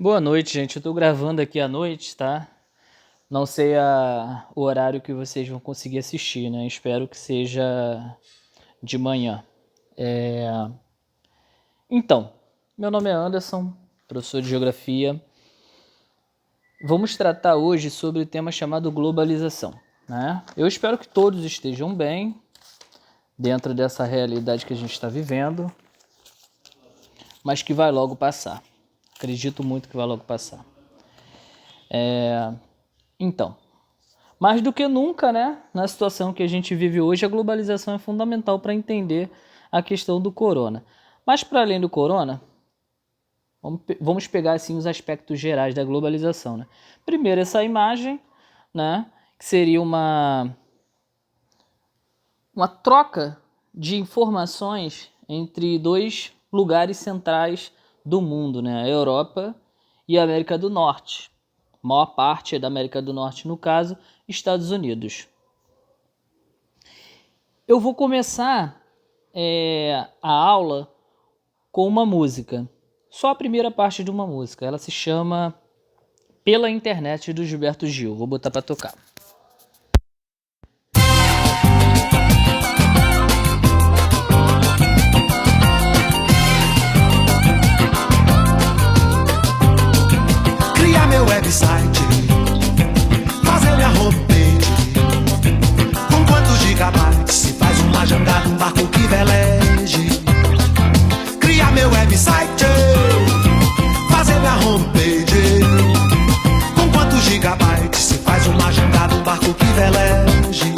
Boa noite, gente. Eu tô gravando aqui à noite, tá? Não sei o horário que vocês vão conseguir assistir, né? Espero que seja de manhã. Então, meu nome é Anderson, professor de Geografia. Vamos tratar hoje sobre o tema chamado globalização, né? Eu espero que todos estejam bem dentro dessa realidade que a gente está vivendo, mas que vai logo passar. Acredito muito que vai logo passar. Então, mais do que nunca, né, na situação que a gente vive hoje, a globalização é fundamental para entender a questão do corona. Mas para além do corona, vamos pegar assim os aspectos gerais da globalização, né? Primeiro, essa imagem, né, que seria uma troca de informações entre dois lugares centrais do mundo, né, a Europa e a América do Norte. A maior parte é da América do Norte, no caso, Estados Unidos. Eu vou começar a aula com uma música. Só a primeira parte de uma música. Ela se chama Pela Internet, do Gilberto Gil. Vou botar para tocar. Criar meu website, fazer minha homepage. Com quantos gigabytes se faz uma jangada, um barco que veleje? Criar meu website, fazer minha homepage. Com quantos gigabytes se faz uma jangada, um barco que veleje?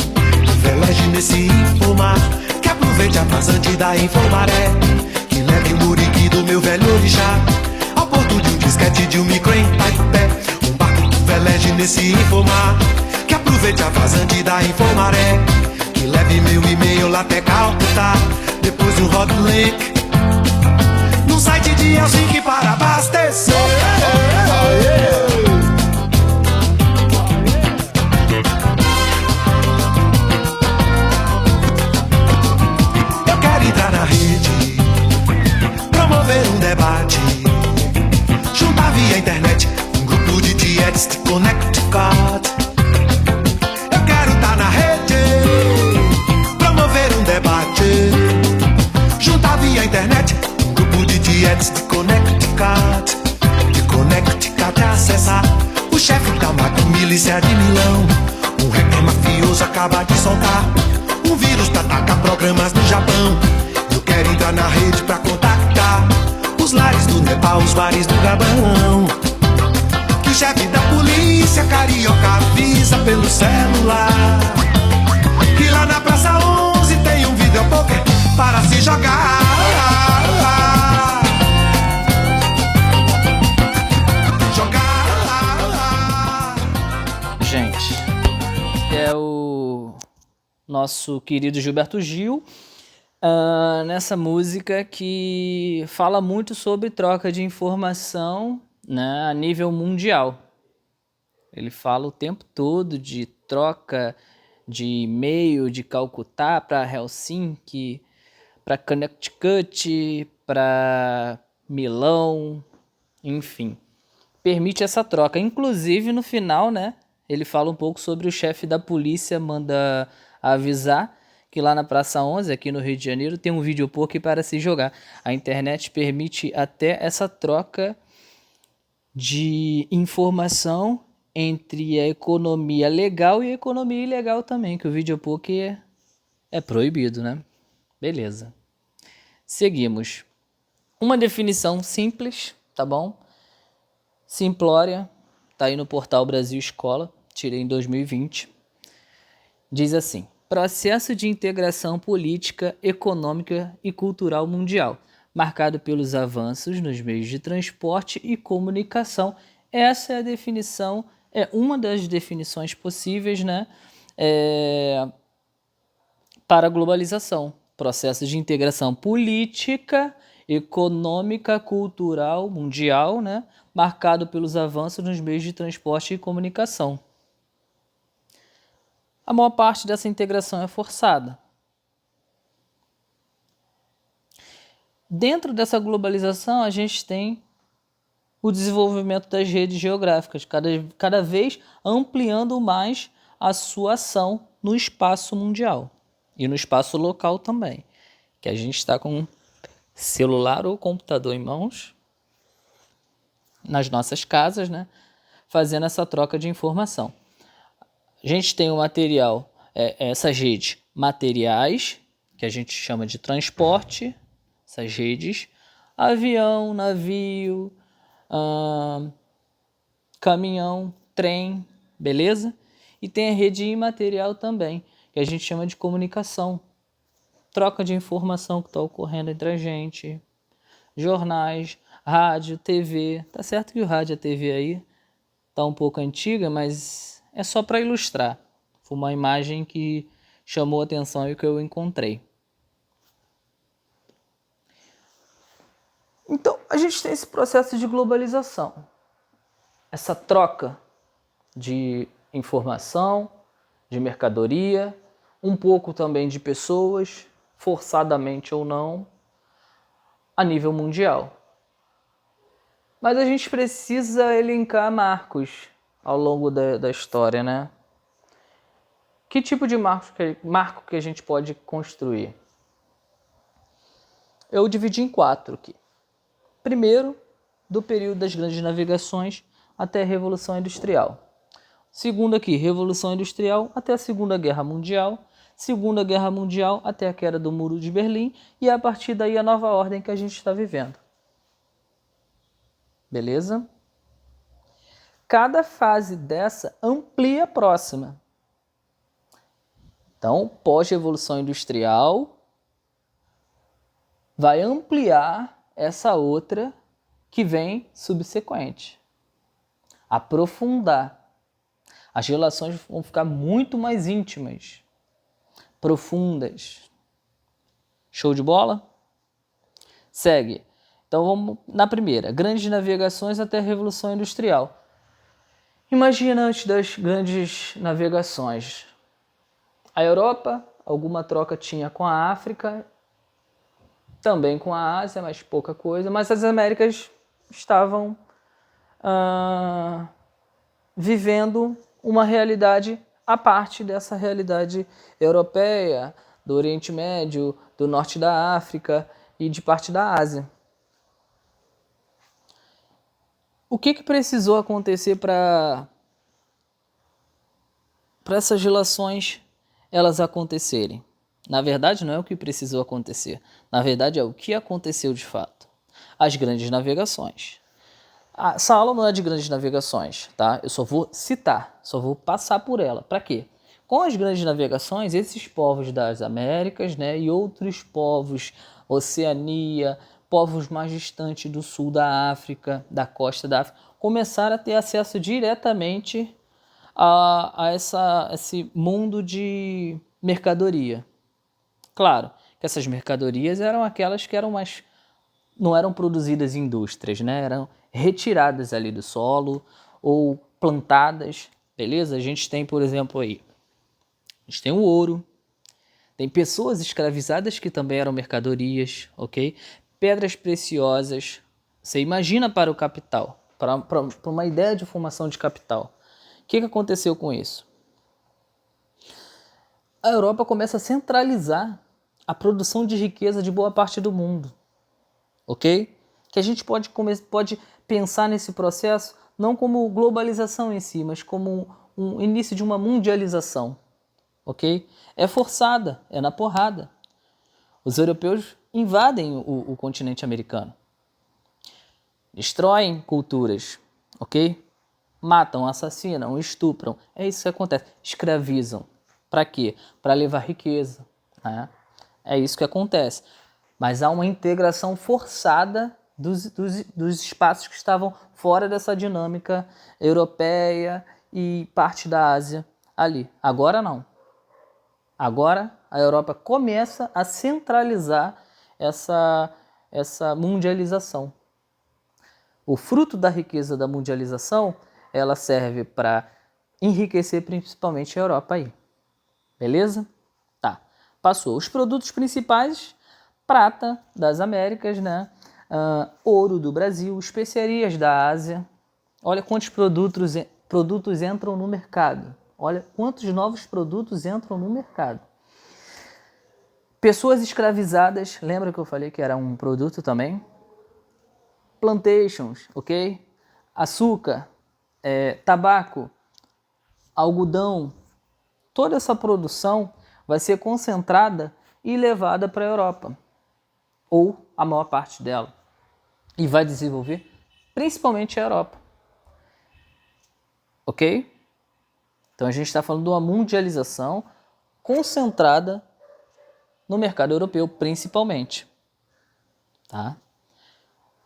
Que veleje nesse infomar, que aproveite a vazante da Infomaré, que leve o muriqui do meu velho orixá ao porto de um disquete, de um micro em Taipé. Um barco que veleje nesse infomar, que aproveite a vazante da Infomaré, que leve meu e-mail lá até Calcutá, depois um hot link no site de Helsinki para abastecer. Eu quero entrar na rede, promover um debate, juntar via internet um grupo de dietes de Connecticut. Eu quero estar na rede, promover um debate, juntar via internet um grupo de dietes de Connecticut. De Connecticut acessar o chefe da macro-milícia de Milão. Um hacker mafioso acaba de soltar um vírus pra atacar programas no Japão. Eu quero entrar na rede pra contactar os lares do Nepal, os bares do Gabão. Que o chefe da polícia carioca avisa pelo celular que lá na Praça 11 tem um videopoker para se jogar. Gente, é o nosso querido Gilberto Gil, nessa música que fala muito sobre troca de informação, né, a nível mundial. Ele fala o tempo todo de troca de e-mail de Calcutá para Helsinki, para Connecticut, para Milão, enfim. Permite essa troca. Inclusive, no final, né, ele fala um pouco sobre o chefe da polícia, manda avisar que lá na Praça 11, aqui no Rio de Janeiro, tem um videopoker para se jogar. A internet permite até essa troca de informação entre a economia legal e a economia ilegal também, que o videopoker é proibido, né? Beleza. Seguimos. Uma definição simples, tá bom? Simplória, tá aí no portal Brasil Escola, tirei em 2020. Diz assim: processo de integração política, econômica e cultural mundial, marcado pelos avanços nos meios de transporte e comunicação. Essa é a definição, é uma das definições possíveis, né, para a globalização. Processo de integração política, econômica, cultural, mundial, né, marcado pelos avanços nos meios de transporte e comunicação. A maior parte dessa integração é forçada. Dentro dessa globalização, a gente tem o desenvolvimento das redes geográficas, cada vez ampliando mais a sua ação no espaço mundial e no espaço local também, que a gente está com celular ou computador em mãos, nas nossas casas, né, fazendo essa troca de informação. A gente tem o material, essas redes materiais, que a gente chama de transporte, essas redes, avião, navio, caminhão, trem, beleza? E tem a rede imaterial também, que a gente chama de comunicação, troca de informação que está ocorrendo entre a gente, jornais, rádio, TV. Tá certo que o rádio e a TV aí tá um pouco antiga, mas é só para ilustrar. Foi uma imagem que chamou a atenção e que eu encontrei. Então, a gente tem esse processo de globalização, essa troca de informação, de mercadoria, um pouco também de pessoas, forçadamente ou não, a nível mundial. Mas a gente precisa elencar marcos ao longo da história, né? Que tipo de marco que a gente pode construir? Eu dividi em 4 aqui. Primeiro, do período das grandes navegações até a Revolução Industrial. Segundo aqui, Revolução Industrial até a Segunda Guerra Mundial. Segunda Guerra Mundial até a queda do Muro de Berlim. E a partir daí a nova ordem que a gente está vivendo. Beleza? Cada fase dessa amplia a próxima. Então, pós-revolução industrial vai ampliar essa outra que vem subsequente. Aprofundar. As relações vão ficar muito mais íntimas, profundas. Show de bola? Segue. Então vamos na primeira, grandes navegações até a Revolução Industrial. Imagina antes das grandes navegações. A Europa, alguma troca tinha com a África, também com a Ásia, mas pouca coisa. Mas as Américas estavam vivendo uma realidade à parte dessa realidade europeia, do Oriente Médio, do Norte da África e de parte da Ásia. O que precisou acontecer para essas relações elas acontecerem? Na verdade, não é o que precisou acontecer. Na verdade, é o que aconteceu de fato. As grandes navegações. Essa aula não é de grandes navegações, tá? Eu só vou citar, só vou passar por ela. Para quê? Com as grandes navegações, esses povos das Américas, né, e outros povos, Oceania, povos mais distantes do sul da África, da costa da África, começaram a ter acesso diretamente a esse mundo de mercadoria. Claro que essas mercadorias eram aquelas que não eram produzidas em indústrias, né? Eram retiradas ali do solo ou plantadas, beleza? A gente tem, por exemplo, aí, a gente tem o ouro, tem pessoas escravizadas que também eram mercadorias, ok? Pedras preciosas, você imagina para o capital, para uma ideia de formação de capital. O que aconteceu com isso? A Europa começa a centralizar a produção de riqueza de boa parte do mundo, ok? Que a gente pode pensar nesse processo não como globalização em si, mas como um início de uma mundialização, ok? É forçada, é na porrada. Os europeus invadem o continente americano, destroem culturas, ok? Matam, assassinam, estupram, é isso que acontece, escravizam. Para quê? Para levar riqueza, né? É isso que acontece. Mas há uma integração forçada dos espaços que estavam fora dessa dinâmica europeia e parte da Ásia ali. Agora não. Agora a Europa começa a centralizar essa mundialização. O fruto da riqueza da mundialização, ela serve para enriquecer principalmente a Europa aí. Beleza? Tá. Passou. Os produtos principais, prata das Américas, né? ouro do Brasil, especiarias da Ásia. Olha quantos produtos entram no mercado. Olha quantos novos produtos entram no mercado. Pessoas escravizadas, lembra que eu falei que era um produto também? Plantations, ok? Açúcar, tabaco, algodão. Toda essa produção vai ser concentrada e levada para a Europa, ou a maior parte dela, e vai desenvolver principalmente a Europa. Ok? Então a gente está falando de uma mundialização concentrada no mercado europeu, principalmente. Tá?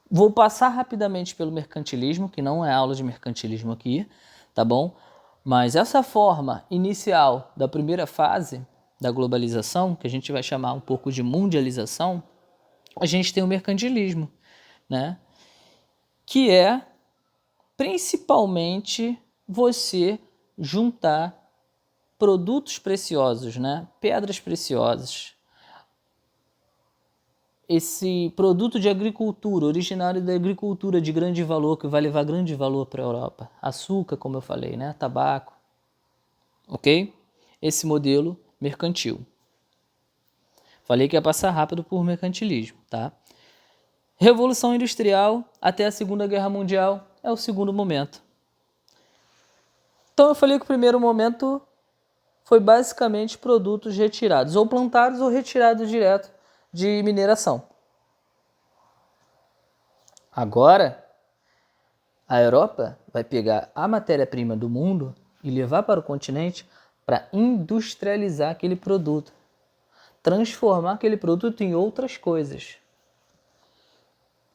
Vou passar rapidamente pelo mercantilismo, que não é aula de mercantilismo aqui, tá bom? Mas essa forma inicial da primeira fase da globalização, que a gente vai chamar um pouco de mundialização, a gente tem o mercantilismo, né? Que é principalmente você juntar produtos preciosos, né? Pedras preciosas. Esse produto de agricultura, originário da agricultura de grande valor, que vai levar grande valor para a Europa. Açúcar, como eu falei, né? Tabaco. Ok? Esse modelo mercantil. Falei que ia passar rápido por mercantilismo, tá? Revolução Industrial até a Segunda Guerra Mundial é o segundo momento. Então eu falei que o primeiro momento foi basicamente produtos retirados, ou plantados ou retirados direto de mineração. Agora, a Europa vai pegar a matéria-prima do mundo e levar para o continente para industrializar aquele produto, transformar aquele produto em outras coisas.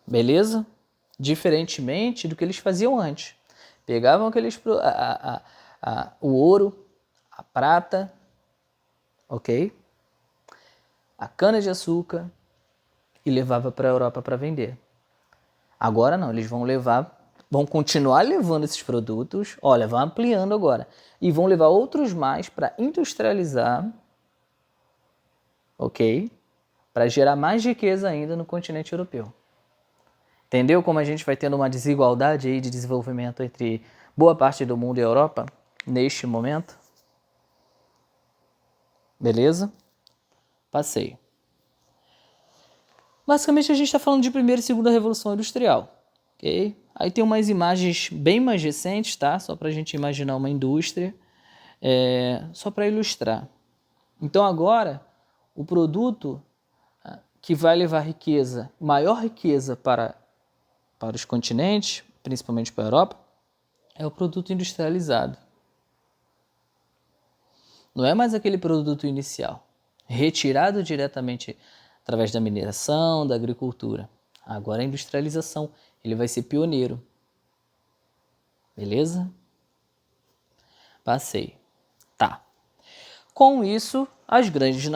Beleza? Diferentemente do que eles faziam antes. Pegavam o ouro, a prata, ok? A cana-de-açúcar e levava para a Europa para vender. Agora não, eles vão continuar levando esses produtos, olha, vão ampliando agora, e vão levar outros mais para industrializar, ok? Para gerar mais riqueza ainda no continente europeu. Entendeu como a gente vai tendo uma desigualdade aí de desenvolvimento entre boa parte do mundo e a Europa neste momento? Beleza? Passei. Basicamente a gente está falando de primeira e segunda revolução industrial. Okay? Aí tem umas imagens bem mais recentes, tá? Só para a gente imaginar uma indústria, só para ilustrar. Então agora o produto que vai levar riqueza, maior riqueza para os continentes, principalmente para a Europa, é o produto industrializado. Não é mais aquele produto inicial, retirado diretamente através da mineração, da agricultura. Agora a industrialização, ele vai ser pioneiro. Beleza? Passei. Tá. Com isso, as grandes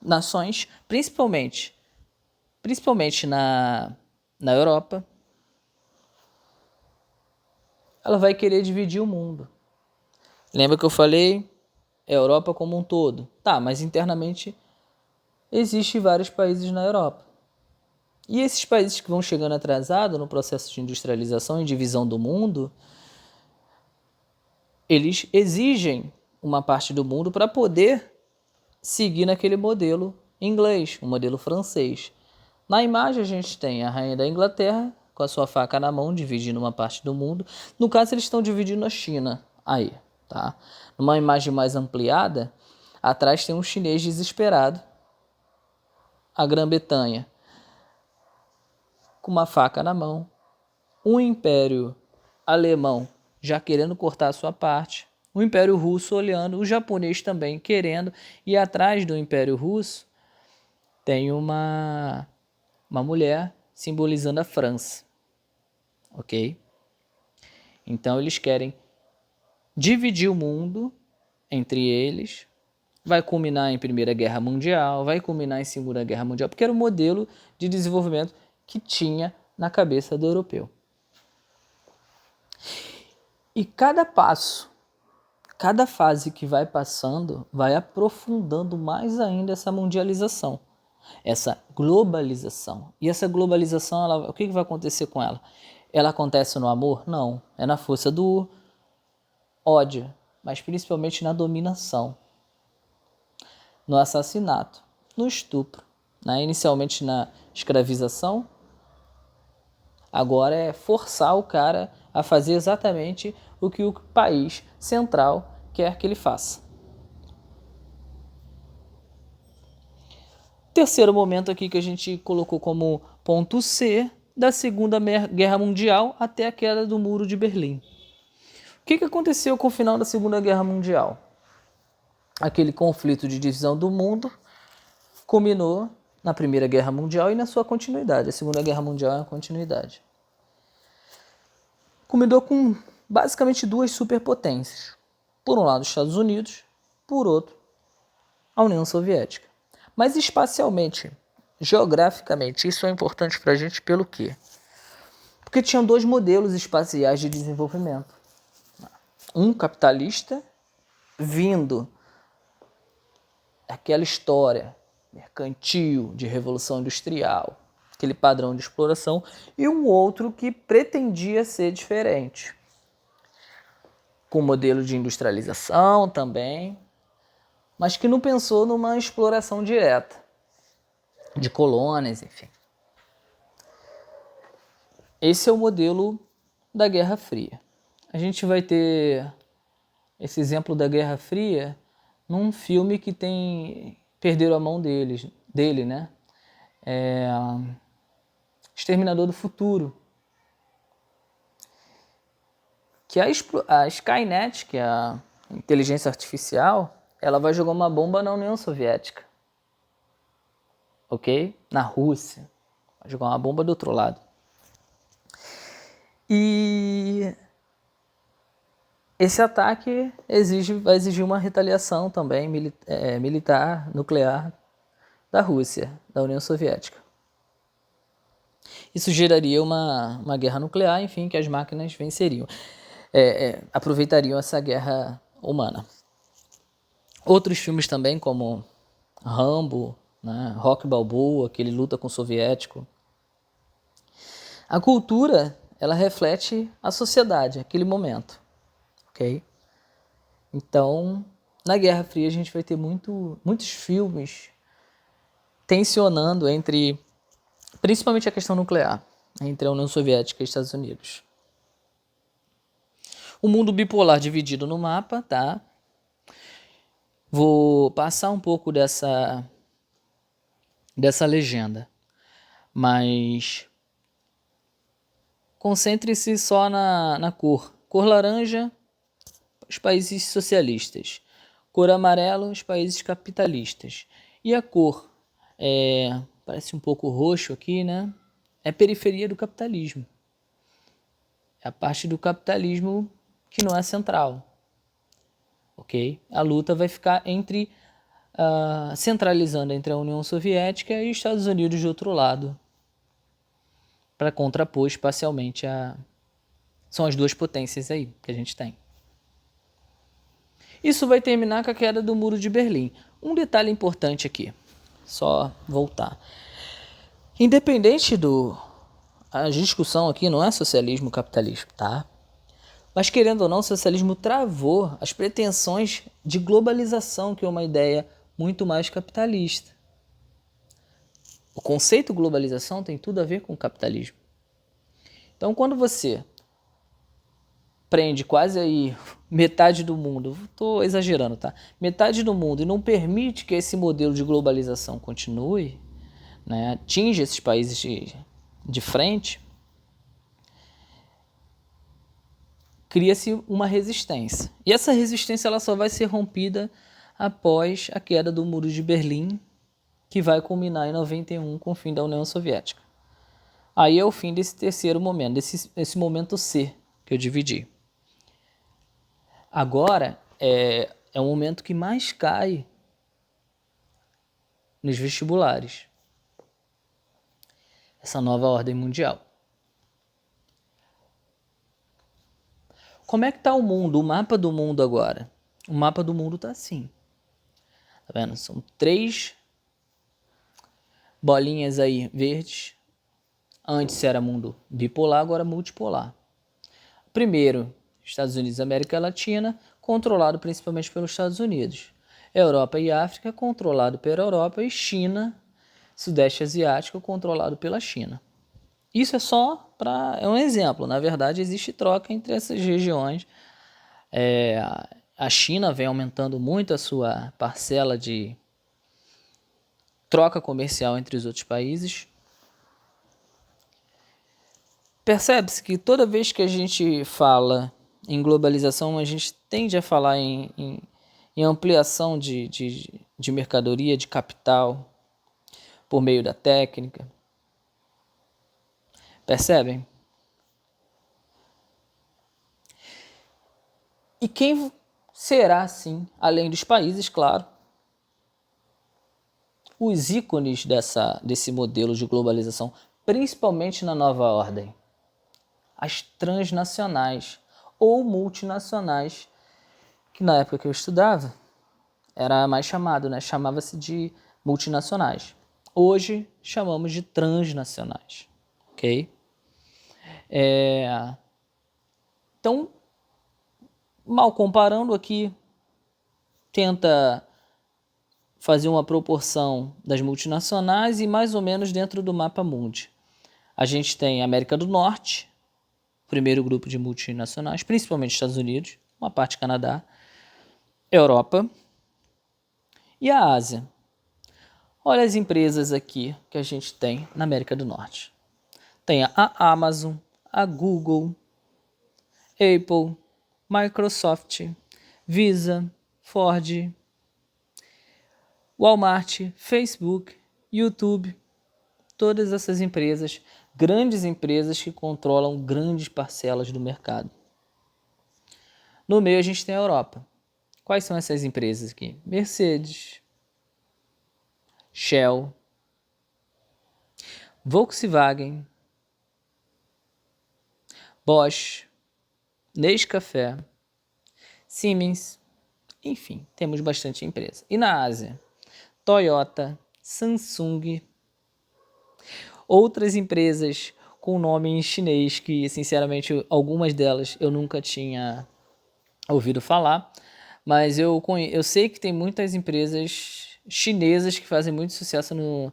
nações, principalmente na Europa, ela vai querer dividir o mundo. Lembra que eu falei? A Europa como um todo. Tá, mas internamente existem vários países na Europa. E esses países que vão chegando atrasados no processo de industrialização e divisão do mundo, eles exigem uma parte do mundo para poder seguir naquele modelo inglês, o modelo francês. Na imagem a gente tem a rainha da Inglaterra com a sua faca na mão, dividindo uma parte do mundo. No caso, eles estão dividindo a China. Aí, tá? Numa imagem mais ampliada, atrás tem um chinês desesperado, a Grã-Bretanha, com uma faca na mão, um império alemão já querendo cortar a sua parte, o império russo olhando, o japonês também querendo, e atrás do império russo tem uma mulher simbolizando a França, ok? Então eles querem dividir o mundo entre eles, vai culminar em Primeira Guerra Mundial, vai culminar em Segunda Guerra Mundial, porque era o modelo de desenvolvimento que tinha na cabeça do europeu. E cada passo, cada fase que vai passando, vai aprofundando mais ainda essa mundialização. essa globalização. E essa globalização, o que vai acontecer com ela? Ela acontece no amor? Não. É na força do ódio, mas principalmente na dominação, no assassinato, no estupro, né? Inicialmente na escravização, agora é forçar o cara a fazer exatamente o que o país central quer que ele faça. Terceiro momento aqui que a gente colocou como ponto C, da Segunda Guerra Mundial até a queda do Muro de Berlim. O que aconteceu com o final da Segunda Guerra Mundial? Aquele conflito de divisão do mundo culminou na Primeira Guerra Mundial e na sua continuidade. A Segunda Guerra Mundial é uma continuidade. Culminou com basicamente duas superpotências. Por um lado, os Estados Unidos, por outro, a União Soviética. Mas espacialmente, geograficamente, isso é importante para a gente pelo quê? Porque tinham dois modelos espaciais de desenvolvimento. Um capitalista, vindo daquela história mercantil de revolução industrial, aquele padrão de exploração, e um outro que pretendia ser diferente, com modelo de industrialização também, mas que não pensou numa exploração direta de colônias, enfim. Esse é o modelo da Guerra Fria. A gente vai ter esse exemplo da Guerra Fria num filme que perderam a mão dele, né? Exterminador do Futuro. Que a Skynet, que é a inteligência artificial, ela vai jogar uma bomba na União Soviética. Ok? Na Rússia. Vai jogar uma bomba do outro lado. E esse ataque vai exigir uma retaliação também militar, nuclear, da Rússia, da União Soviética. Isso geraria uma guerra nuclear, enfim, que as máquinas venceriam. Aproveitariam essa guerra humana. Outros filmes também, como Rambo, né, Rocky Balboa, que ele luta com o soviético. A cultura, ela reflete a sociedade, aquele momento. Ok? Então, na Guerra Fria a gente vai ter muitos filmes tensionando principalmente a questão nuclear, entre a União Soviética e Estados Unidos. O mundo bipolar dividido no mapa, tá? Vou passar um pouco dessa legenda, mas concentre-se só na cor. Cor laranja, os países socialistas. Cor amarelo, os países capitalistas. E a cor, parece um pouco roxo aqui, né? É periferia do capitalismo. É a parte do capitalismo que não é central. Ok? A luta vai ficar centralizando entre a União Soviética e os Estados Unidos de outro lado, para contrapor espacialmente são as duas potências aí que a gente tem. Isso vai terminar com a queda do Muro de Berlim. Um detalhe importante aqui, só voltar. Independente a discussão aqui não é socialismo capitalismo, tá? Mas querendo ou não, o socialismo travou as pretensões de globalização, que é uma ideia muito mais capitalista. O conceito globalização tem tudo a ver com o capitalismo. Então, quando você prende quase aí metade do mundo, estou exagerando, tá? Metade do mundo e não permite que esse modelo de globalização continue, né, atinja esses países de frente, cria-se uma resistência. E essa resistência ela só vai ser rompida após a queda do Muro de Berlim, que vai culminar em 91 com o fim da União Soviética. Aí é o fim desse terceiro momento, esse momento C que eu dividi. Agora é o momento que mais cai nos vestibulares. Essa nova ordem mundial. Como é que está o mundo, o mapa do mundo agora? O mapa do mundo está assim. Tá vendo? São três bolinhas aí verdes. Antes era mundo bipolar, agora multipolar. Primeiro, Estados Unidos e América Latina, controlado principalmente pelos Estados Unidos. Europa e África, controlado pela Europa. E China, Sudeste Asiático, controlado pela China. Isso é um exemplo. Na verdade, existe troca entre essas regiões. A China vem aumentando muito a sua parcela de troca comercial entre os outros países. Percebe-se que toda vez que a gente fala em globalização, a gente tende a falar em ampliação de mercadoria, de capital, por meio da técnica. Percebem? E quem será, assim, além dos países, claro, os ícones desse modelo de globalização, principalmente na nova ordem? As transnacionais ou multinacionais, que na época que eu estudava era mais chamado, né? Chamava-se de multinacionais. Hoje chamamos de transnacionais, ok? Então, mal comparando aqui, tenta fazer uma proporção das multinacionais e mais ou menos dentro do mapa mundi. A gente tem a América do Norte, primeiro grupo de multinacionais, principalmente Estados Unidos, uma parte Canadá, Europa e a Ásia. Olha as empresas aqui que a gente tem na América do Norte. Tem a Amazon, a Google, Apple, Microsoft, Visa, Ford, Walmart, Facebook, YouTube. Todas essas empresas, grandes empresas que controlam grandes parcelas do mercado. No meio a gente tem a Europa. Quais são essas empresas aqui? Mercedes, Shell, Volkswagen, Bosch, Nescafé, Siemens, enfim, temos bastante empresa. E na Ásia? Toyota, Samsung, outras empresas com nome em chinês que, sinceramente, algumas delas eu nunca tinha ouvido falar, mas eu sei que tem muitas empresas chinesas que fazem muito sucesso no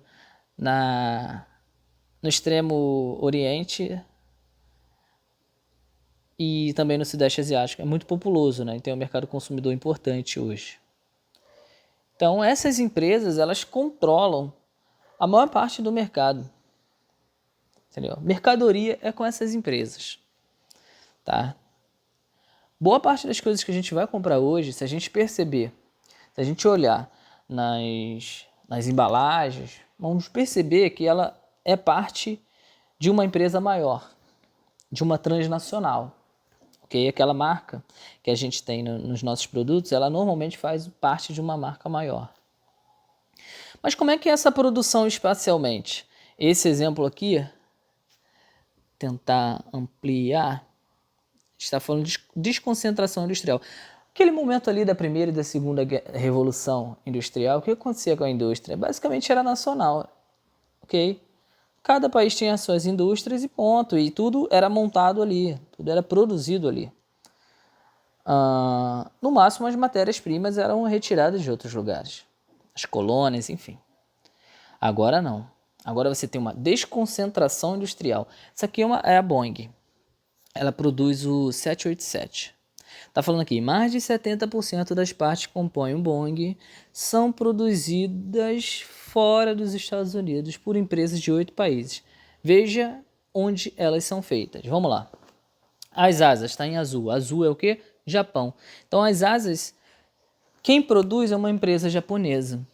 extremo oriente e também no Sudeste Asiático. É muito populoso, né? E tem um mercado consumidor importante hoje. Então, essas empresas, elas controlam a maior parte do mercado. Entendeu? Mercadoria é com essas empresas. Tá? Boa parte das coisas que a gente vai comprar hoje, se a gente perceber, se a gente olhar nas embalagens, vamos perceber que ela é parte de uma empresa maior, de uma transnacional. Okay? Aquela marca que a gente tem nos nossos produtos, ela normalmente faz parte de uma marca maior. Mas como é que é essa produção espacialmente? Esse exemplo aqui, tentar ampliar, está falando de desconcentração industrial. Aquele momento ali da primeira e da segunda revolução industrial, o que acontecia com a indústria? Basicamente era nacional, ok? Cada país tinha suas indústrias e ponto, e tudo era montado ali, tudo era produzido ali. No máximo as matérias-primas eram retiradas de outros lugares, as colônias, enfim. Agora não. Agora você tem uma desconcentração industrial. Essa aqui é a Boeing. Ela produz o 787. Está falando aqui, mais de 70% das partes que compõem o Boeing são produzidas fora dos Estados Unidos por empresas de 8 países. Veja onde elas são feitas. Vamos lá. As asas está em azul. Azul é o quê? Japão. Então as asas, quem produz é uma empresa japonesa.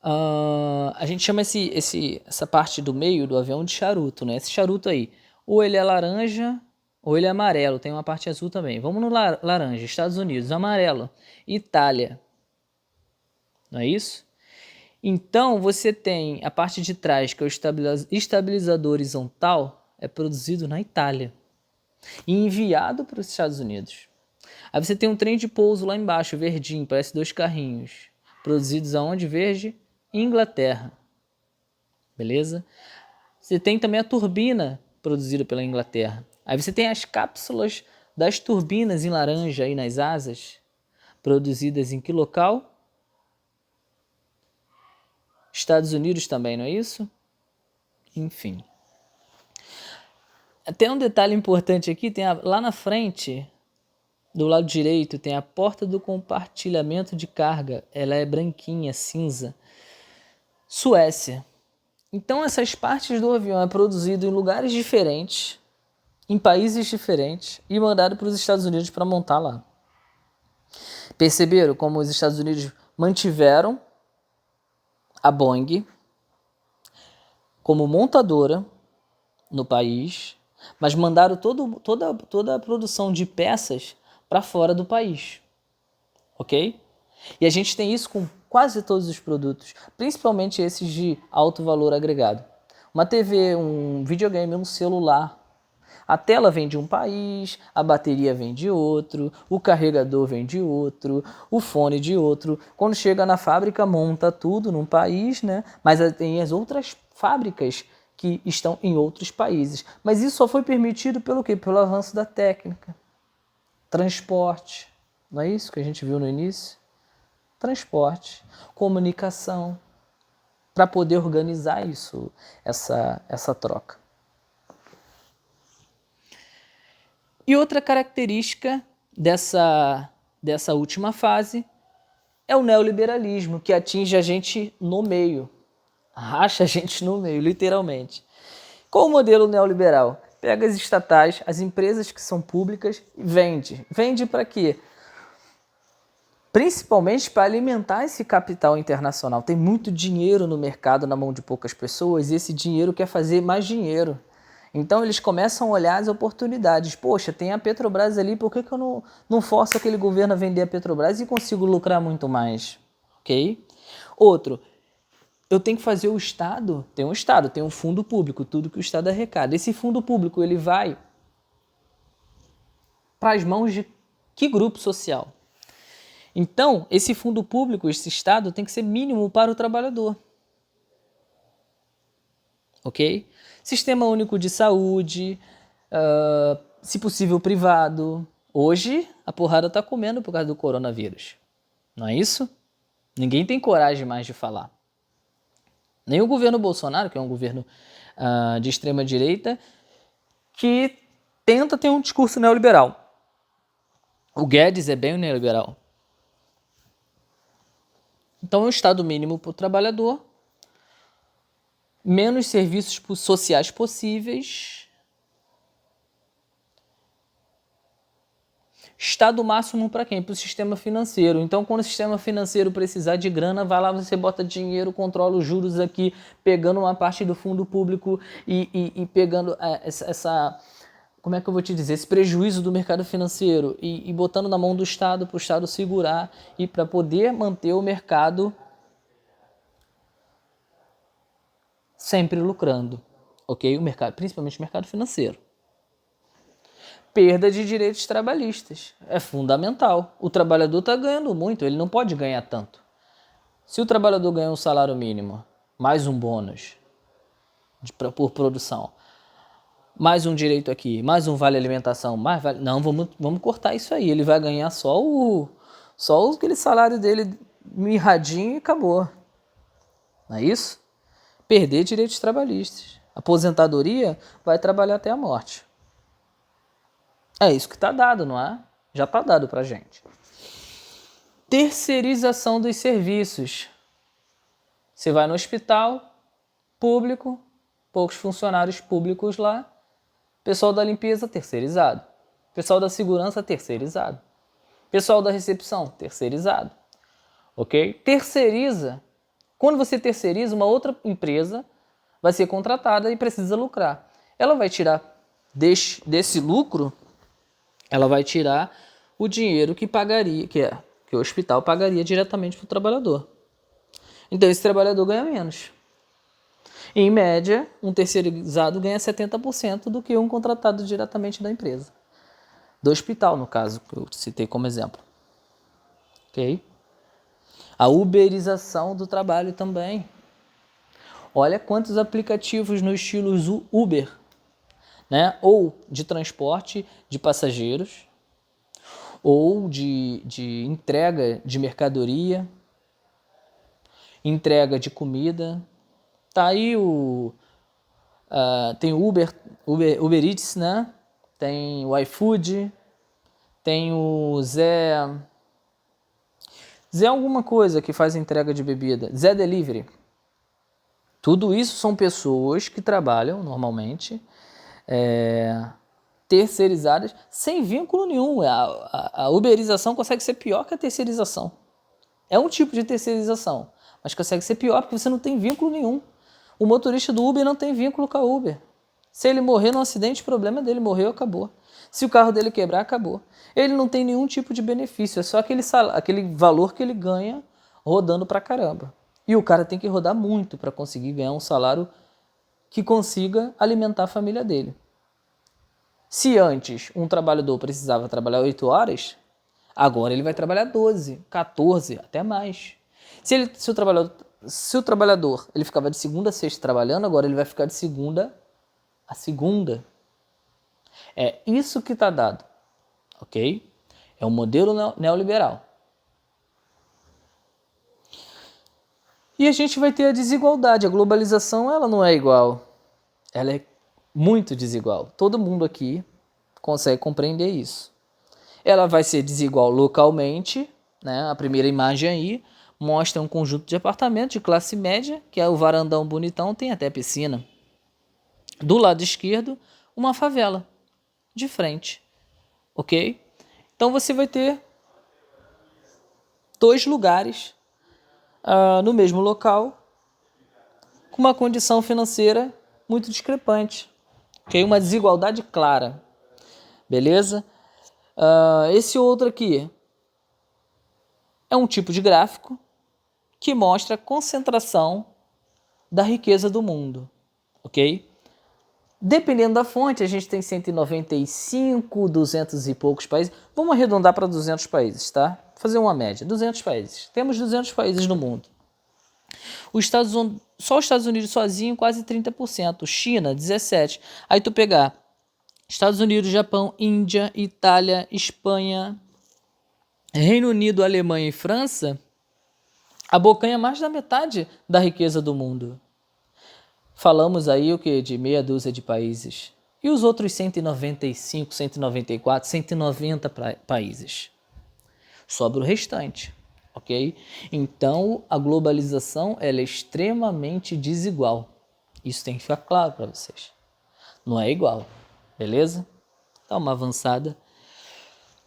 A gente chama essa parte do meio do avião de charuto, né? Esse charuto aí, ou ele é laranja ou ele é amarelo, tem uma parte azul também. Vamos no laranja, Estados Unidos, amarelo, Itália, não é isso? Então você tem a parte de trás, que é o estabilizador horizontal, é produzido na Itália e enviado para os Estados Unidos. Aí você tem um trem de pouso lá embaixo, verdinho, parece 2 carrinhos. produzidos aonde, Verde? Inglaterra. Beleza? Você tem também a turbina produzida pela Inglaterra. Aí você tem as cápsulas das turbinas em laranja aí nas asas, produzidas em que local? Estados Unidos também, não é isso? Enfim. Tem um detalhe importante aqui, lá na frente, do lado direito, tem a porta do compartilhamento de carga. Ela é branquinha, cinza. Suécia. Então essas partes do avião é produzido em lugares diferentes, em países diferentes e mandado para os Estados Unidos para montar lá. Perceberam como os Estados Unidos mantiveram a Boeing como montadora no país, mas mandaram toda a produção de peças para fora do país, ok? E a gente tem isso com quase todos os produtos, principalmente esses de alto valor agregado. Uma TV, um videogame, um celular. A tela vem de um país, a bateria vem de outro, o carregador vem de outro, o fone de outro. Quando chega na fábrica, monta tudo num país, né? Mas tem as outras fábricas que estão em outros países. Mas isso só foi permitido pelo quê? Pelo avanço da técnica. Transporte, não é isso que a gente viu no início? Transporte, comunicação, para poder organizar isso, essa troca. E outra característica dessa última fase é o neoliberalismo, que atinge a gente no meio, racha a gente no meio, literalmente. Qual o modelo neoliberal? Pega as estatais, as empresas que são públicas e vende. Vende para quê? Principalmente para alimentar esse capital internacional. Tem muito dinheiro no mercado na mão de poucas pessoas e esse dinheiro quer fazer mais dinheiro. Então eles começam a olhar as oportunidades. Poxa, tem a Petrobras ali, por que eu não forço aquele governo a vender a Petrobras e consigo lucrar muito mais? Ok? Outro, eu tenho que fazer o Estado, tem um fundo público, tudo que o Estado arrecada. Esse fundo público ele vai para as mãos de que grupo social? Então, esse fundo público, esse Estado, tem que ser mínimo para o trabalhador. Ok? Sistema único de saúde, se possível privado. Hoje, a porrada está comendo por causa do coronavírus. Não é isso? Ninguém tem coragem mais de falar. Nem o governo Bolsonaro, que é um governo de extrema direita, que tenta ter um discurso neoliberal. O Guedes é bem neoliberal. Então, é um Estado mínimo para o trabalhador, menos serviços sociais possíveis, Estado máximo para quem? Para o sistema financeiro. Então, quando o sistema financeiro precisar de grana, vai lá, você bota dinheiro, controla os juros aqui, pegando uma parte do fundo público e pegando como é que eu vou te dizer, esse prejuízo do mercado financeiro e botando na mão do Estado, para o Estado segurar e para poder manter o mercado sempre lucrando, ok? O mercado, principalmente o mercado financeiro. Perda de direitos trabalhistas é fundamental. O trabalhador está ganhando muito, ele não pode ganhar tanto. Se o trabalhador ganha um salário mínimo, mais um bônus por produção, mais um direito aqui, mais um vale alimentação, mais vale... Não, vamos cortar isso aí. Ele vai ganhar só aquele salário dele mirradinho e acabou. Não é isso? Perder direitos trabalhistas. Aposentadoria vai trabalhar até a morte. É isso que está dado, não é? Já está dado para a gente. Terceirização dos serviços. Você vai no hospital público, poucos funcionários públicos lá, pessoal da limpeza terceirizado, pessoal da segurança terceirizado, pessoal da recepção terceirizado, ok? Terceiriza. Quando você terceiriza, uma outra empresa vai ser contratada e precisa lucrar. Ela vai tirar desse lucro, ela vai tirar o dinheiro que pagaria, que o hospital pagaria diretamente para o trabalhador. Então esse trabalhador ganha menos. Em média, um terceirizado ganha 70% do que um contratado diretamente da empresa. Do hospital, no caso, que eu citei como exemplo. Ok? A uberização do trabalho também. Olha quantos aplicativos no estilo Uber, né? Ou de transporte de passageiros, ou de entrega de mercadoria, entrega de comida. Tá aí tem o Uber Eats, né? Tem o iFood, tem o Zé alguma coisa que faz entrega de bebida, Zé Delivery. Tudo isso são pessoas que trabalham normalmente terceirizadas sem vínculo nenhum. A uberização consegue ser pior que a terceirização. É um tipo de terceirização, mas consegue ser pior porque você não tem vínculo nenhum. O motorista do Uber não tem vínculo com a Uber. Se ele morrer num acidente, o problema dele, morreu, acabou. Se o carro dele quebrar, acabou. Ele não tem nenhum tipo de benefício, é só aquele valor que ele ganha rodando pra caramba. E o cara tem que rodar muito para conseguir ganhar um salário que consiga alimentar a família dele. Se antes um trabalhador precisava trabalhar 8 horas, agora ele vai trabalhar 12, 14, até mais. Se o trabalhador ele ficava de segunda a sexta trabalhando, agora ele vai ficar de segunda a segunda. É isso que está dado, ok? É um modelo neoliberal. E a gente vai ter a desigualdade. A globalização ela não é igual. Ela é muito desigual. Todo mundo aqui consegue compreender isso. Ela vai ser desigual localmente, né? A primeira imagem aí mostra um conjunto de apartamentos de classe média, que é o varandão bonitão, tem até piscina. Do lado esquerdo, uma favela, de frente, ok? Então você vai ter 2 lugares no mesmo local, com uma condição financeira muito discrepante, ok? Uma desigualdade clara, beleza? Esse outro aqui é um tipo de gráfico que mostra a concentração da riqueza do mundo, ok? Dependendo da fonte, a gente tem 195, 200 e poucos países. Vamos arredondar para 200 países, tá? Fazer uma média, 200 países. Temos 200 países no mundo. Só os Estados Unidos sozinho, quase 30%. China, 17%. Aí tu pegar Estados Unidos, Japão, Índia, Itália, Espanha, Reino Unido, Alemanha e França, abocanha mais da metade da riqueza do mundo. Falamos aí o que? De meia dúzia de países. E os outros 195, 194, 190 países? Sobra o restante, ok? Então, a globalização ela é extremamente desigual. Isso tem que ficar claro para vocês. Não é igual, beleza? Dá uma avançada.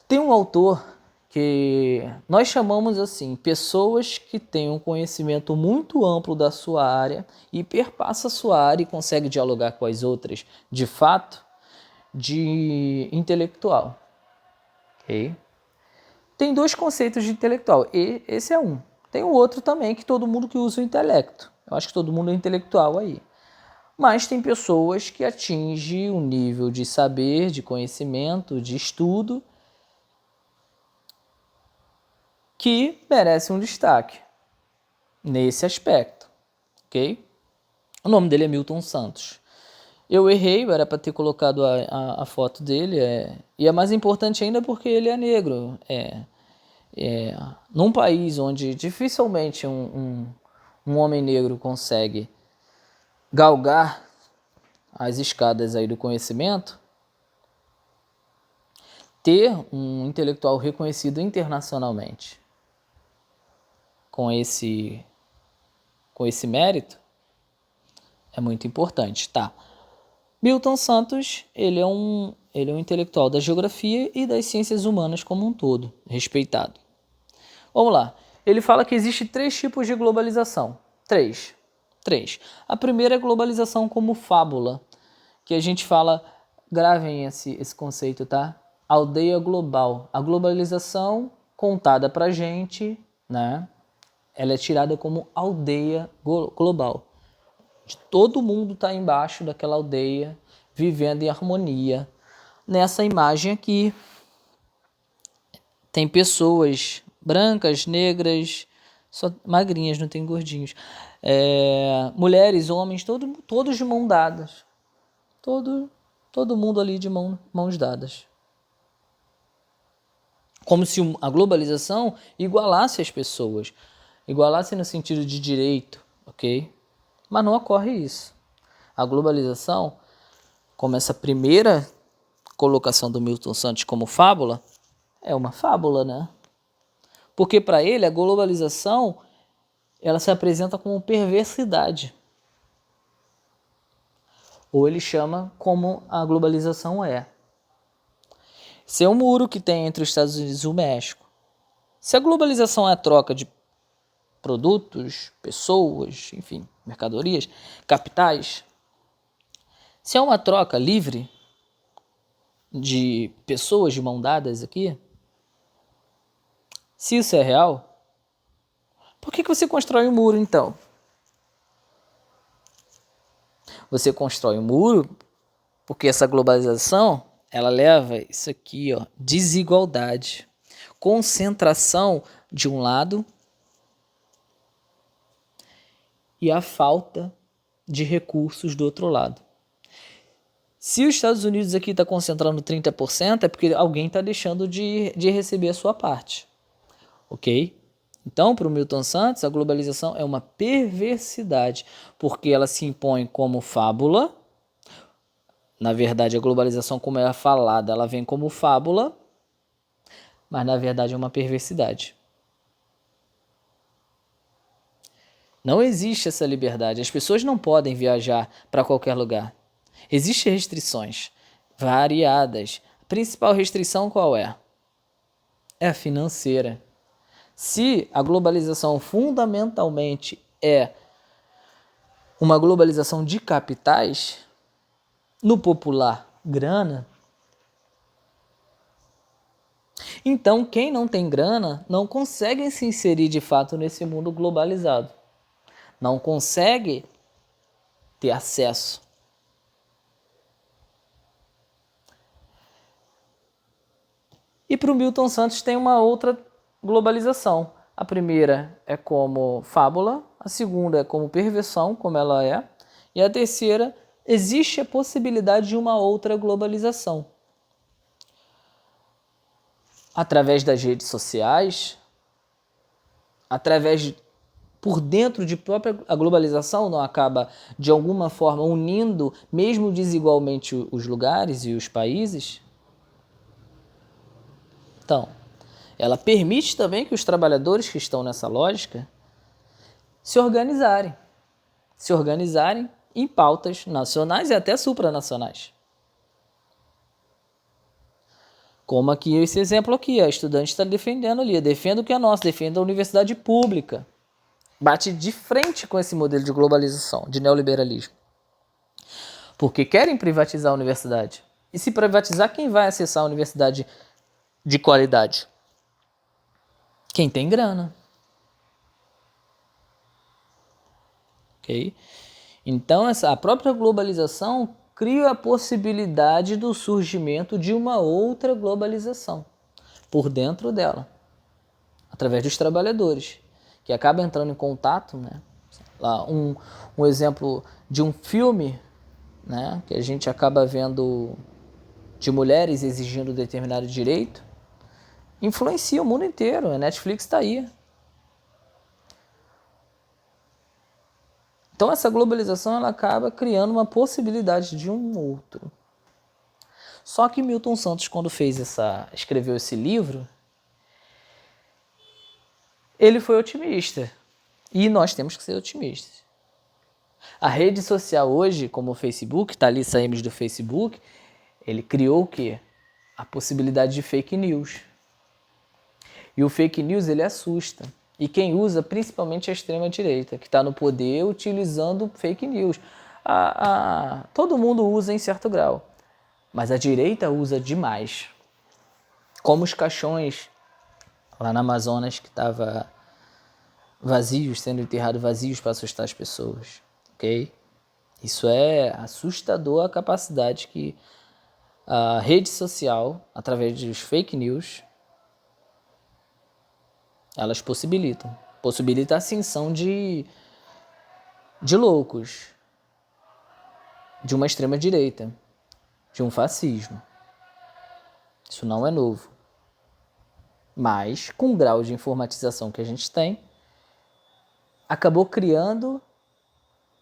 Tem um autor que nós chamamos assim, pessoas que têm um conhecimento muito amplo da sua área e perpassa a sua área e consegue dialogar com as outras, de fato, de intelectual. Ok? Tem 2 conceitos de intelectual, e esse é um. Tem o outro também, que todo mundo que usa o intelecto. Eu acho que todo mundo é intelectual aí. Mas tem pessoas que atingem um nível de saber, de conhecimento, de estudo, que merece um destaque nesse aspecto, ok? O nome dele é Milton Santos. Eu errei, era para ter colocado a foto dele, e é mais importante ainda porque ele é negro. Num país onde dificilmente um homem negro consegue galgar as escadas aí do conhecimento, ter um intelectual reconhecido internacionalmente com esse mérito é muito importante, tá? Milton Santos, ele é um intelectual da geografia e das ciências humanas como um todo, respeitado. Vamos lá. Ele fala que existe 3 tipos de globalização. 3. A primeira é a globalização como fábula, que a gente fala, gravem esse conceito, tá? Aldeia global. A globalização contada pra gente, né? Ela é tirada como aldeia global. Todo mundo está embaixo daquela aldeia, vivendo em harmonia. Nessa imagem aqui, tem pessoas brancas, negras, Só magrinhas, não tem gordinhos. Mulheres, homens, todos de mão dadas. Todo mundo ali de mãos dadas. Como se a globalização igualasse as pessoas. Igualasse no sentido de direito, ok? Mas não ocorre isso. A globalização, como essa primeira colocação do Milton Santos como fábula, é uma fábula, né? Porque para ele a globalização ela se apresenta como perversidade. Ou ele chama como a globalização é. Se é um muro que tem entre os Estados Unidos e o México. Se a globalização é a troca de produtos, pessoas, enfim, mercadorias, capitais. Se é uma troca livre de pessoas de mão dadas aqui, se isso é real, por que você constrói um muro então? Você constrói um muro porque essa globalização ela leva isso aqui, ó, desigualdade, concentração de um lado e a falta de recursos do outro lado. Se os Estados Unidos aqui está concentrando 30%, é porque alguém está deixando de receber a sua parte. Ok? Então, para o Milton Santos, a globalização é uma perversidade, porque ela se impõe como fábula. Na verdade, a globalização, como é falada, ela vem como fábula, mas na verdade é uma perversidade. Não existe essa liberdade. As pessoas não podem viajar para qualquer lugar. Existem restrições variadas. A principal restrição qual é? É a financeira. Se a globalização fundamentalmente é uma globalização de capitais, no popular, grana, então quem não tem grana não consegue se inserir de fato nesse mundo globalizado. Não consegue ter acesso. E para o Milton Santos tem uma outra globalização. A primeira é como fábula, a segunda é como perversão, como ela é, e a terceira, existe a possibilidade de uma outra globalização. Através das redes sociais, por dentro de própria a globalização não acaba de alguma forma unindo, mesmo desigualmente, os lugares e os países. Então, ela permite também que os trabalhadores que estão nessa lógica se organizarem em pautas nacionais e até supranacionais. Como aqui esse exemplo aqui, a estudante está defendendo ali, defende o que é nosso, defende a universidade pública. Bate de frente com esse modelo de globalização, de neoliberalismo. Porque querem privatizar a universidade. E se privatizar, quem vai acessar a universidade de qualidade? Quem tem grana. Ok? Então, a própria globalização cria a possibilidade do surgimento de uma outra globalização por dentro dela, através dos trabalhadores, que acaba entrando em contato, né? Um exemplo de um filme, né, que a gente acaba vendo de mulheres exigindo determinado direito, influencia o mundo inteiro. A Netflix está aí. Então essa globalização ela acaba criando uma possibilidade de um outro. Só que Milton Santos, quando escreveu esse livro, ele foi otimista. E nós temos que ser otimistas. A rede social hoje, como o Facebook, está ali, saímos do Facebook, ele criou o quê? A possibilidade de fake news. E o fake news, ele assusta. E quem usa, principalmente a extrema-direita, que está no poder utilizando fake news. Todo mundo usa em certo grau, mas a direita usa demais. Como os caixões lá na Amazonas que estavam vazios, sendo enterrados vazios para assustar as pessoas. Ok? Isso é assustador, a capacidade que a rede social, através dos fake news, elas possibilitam. Possibilita a ascensão de loucos, de uma extrema-direita, de um fascismo. Isso não é novo. Mas, com o grau de informatização que a gente tem, acabou criando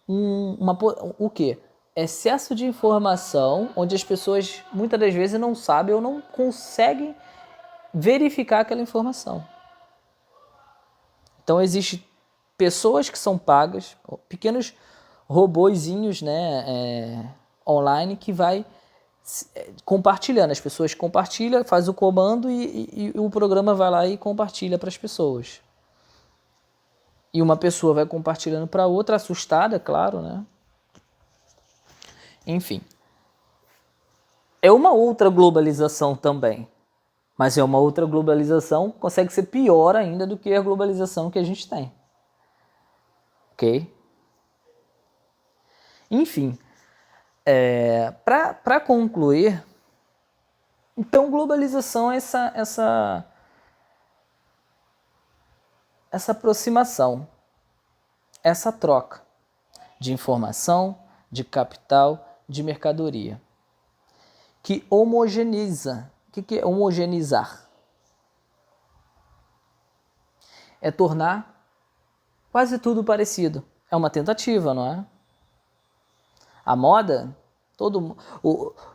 o quê? Excesso de informação, onde as pessoas muitas das vezes não sabem ou não conseguem verificar aquela informação. Então, existem pessoas que são pagas, pequenos robozinhos, né, online, que vai compartilhando. As pessoas compartilham, faz o comando e o programa vai lá e compartilha para as pessoas. E uma pessoa vai compartilhando para outra, assustada, claro, né? Enfim. É uma outra globalização também. Mas é uma outra globalização que consegue ser pior ainda do que a globalização que a gente tem. Ok? Enfim. Para concluir, então globalização é essa aproximação, essa troca de informação, de capital, de mercadoria, que homogeneiza. O que é homogeneizar? É tornar quase tudo parecido. É uma tentativa, não é? A moda,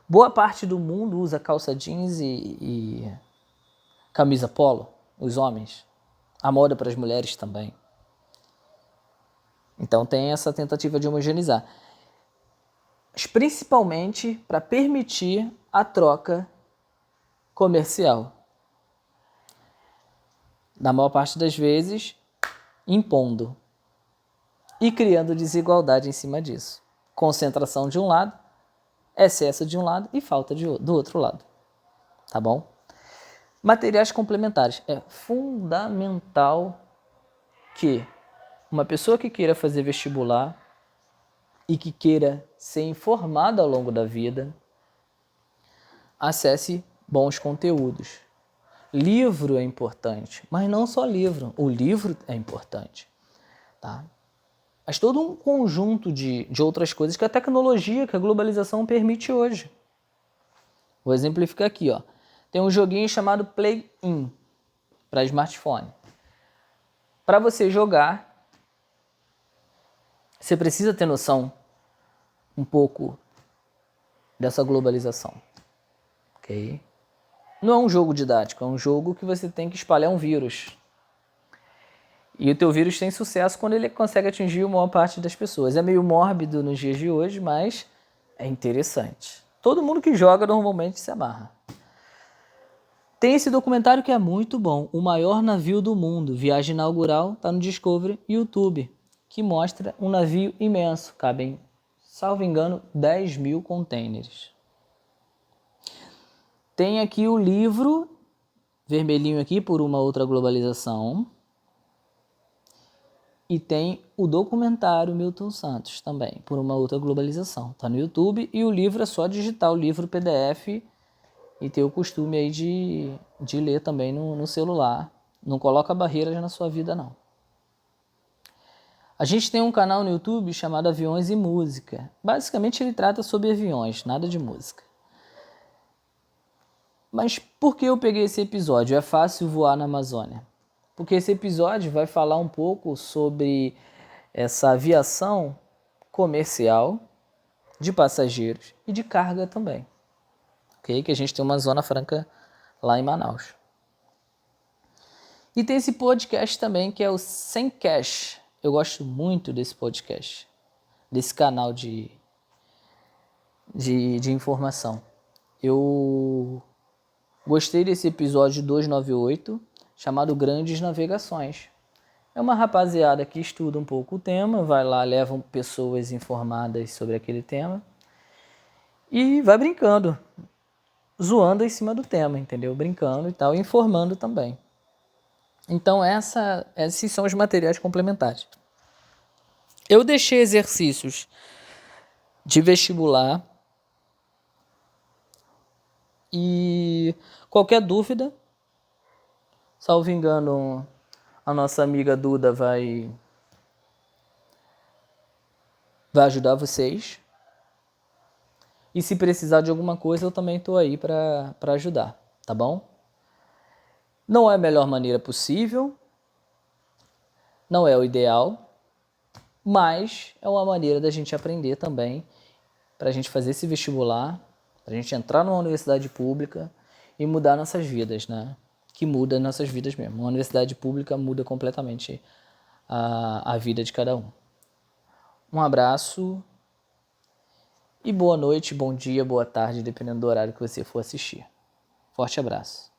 boa parte do mundo usa calça jeans e camisa polo, os homens. A moda para as mulheres também. Então tem essa tentativa de homogeneizar. Mas principalmente para permitir a troca comercial. Na maior parte das vezes, impondo e criando desigualdade em cima disso. Concentração de um lado, excesso de um lado e falta do outro lado. Tá bom? Materiais complementares. É fundamental que uma pessoa que queira fazer vestibular e que queira ser informada ao longo da vida, acesse bons conteúdos. Livro é importante, mas não só livro. O livro é importante, tá? Mas todo um conjunto de outras coisas que a tecnologia, que a globalização permite hoje. Vou exemplificar aqui, ó. Tem um joguinho chamado Play-in para smartphone. Para você jogar, você precisa ter noção um pouco dessa globalização, ok? Não é um jogo didático, é um jogo que você tem que espalhar um vírus. E o teu vírus tem sucesso quando ele consegue atingir a maior parte das pessoas. É meio mórbido nos dias de hoje, mas é interessante. Todo mundo que joga normalmente se amarra. Tem esse documentário que é muito bom, O Maior Navio do Mundo, viagem inaugural, está no Discovery YouTube, que mostra um navio imenso, cabem, salvo engano, 10 mil contêineres. Tem aqui o livro, vermelhinho aqui, Por uma Outra Globalização. E tem o documentário Milton Santos também, Por uma Outra Globalização. Está no YouTube e o livro é só digitar o livro PDF e ter o costume aí de ler também no celular. Não coloca barreiras na sua vida, não. A gente tem um canal no YouTube chamado Aviões e Música. Basicamente ele trata sobre aviões, nada de música. Mas por que eu peguei esse episódio? É fácil voar na Amazônia. Porque esse episódio vai falar um pouco sobre essa aviação comercial de passageiros e de carga também. Okay? Que a gente tem uma zona franca lá em Manaus. E tem esse podcast também que é o Sem Cash. Eu gosto muito desse podcast, desse canal de informação. Eu gostei desse episódio 298, chamado Grandes Navegações. É uma rapaziada que estuda um pouco o tema, vai lá, levam pessoas informadas sobre aquele tema e vai brincando, zoando em cima do tema, entendeu? Brincando e tal, e informando também. Então esses são os materiais complementares. Eu deixei exercícios de vestibular e qualquer dúvida, salvo engano, A nossa amiga Duda vai ajudar vocês. E se precisar de alguma coisa, eu também estou aí para ajudar, tá bom? Não é a melhor maneira possível, não é o ideal, mas é uma maneira da gente aprender também, para a gente fazer esse vestibular, para a gente entrar numa universidade pública e mudar nossas vidas, né? Que muda nossas vidas mesmo. Uma universidade pública muda completamente a vida de cada um. Um abraço e boa noite, bom dia, boa tarde, dependendo do horário que você for assistir. Forte abraço.